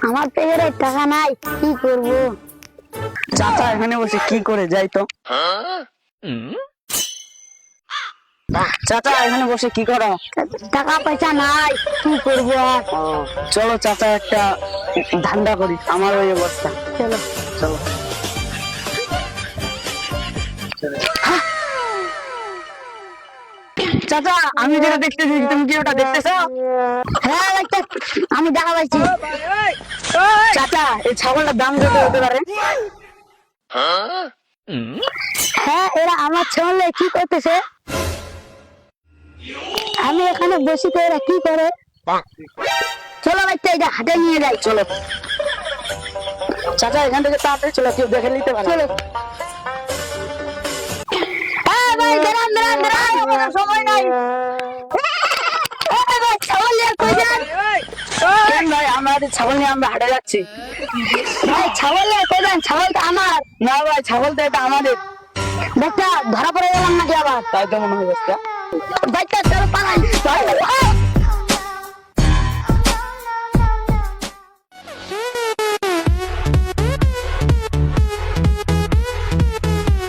আমার পেছনে টাকা নাই, কি করব? চাচা এখানে বসে কি করে যাই তো? চাচা এখানে বসে কি করো? টাকা পয়সা নাই, কি করব আর? চলো চাচা একটা ধান্দা করি, আমার ওই অবস্থা। চলো। চলো। চাচা আমি যেটা দেখতেছি তুমি কি ওটা দেখতেছো? হ্যাঁ বাচ্চা, আমি দেখা পাইছি। চাচা এই ছাগলটার দাম কত হতে পারে? হ্যাঁ, এরা আমার ছেলে কি করতেছে? আমি এখানে বসি তো এরা কি করে? চলো বাচ্চা, এটা হাটে নিয়ে যাই। চলো চাচা এখান থেকে তাড়াতাড়ি চলো, কেউ দেখে নিতে পারে। চলো। হ্যাঁ ভাই, দাঁড়ান দাঁড়ান দাঁড়ান, আমার সময় নাই। এই ভাই, ছাগল নিয়ে কই যান? কেন ভাই, আমরা ছাগল নিয়ে আমরা হাটে যাচ্ছি। ভাই ছাগল নিয়ে কই যান? ছাগল তো আমার। না ভাই, ছাগল তো এটা আমাদের। বাচ্চা ধরা পড়ে গেলাম নাকি আবার? তাই তো মনে হয় বাচ্চা। বাচ্চা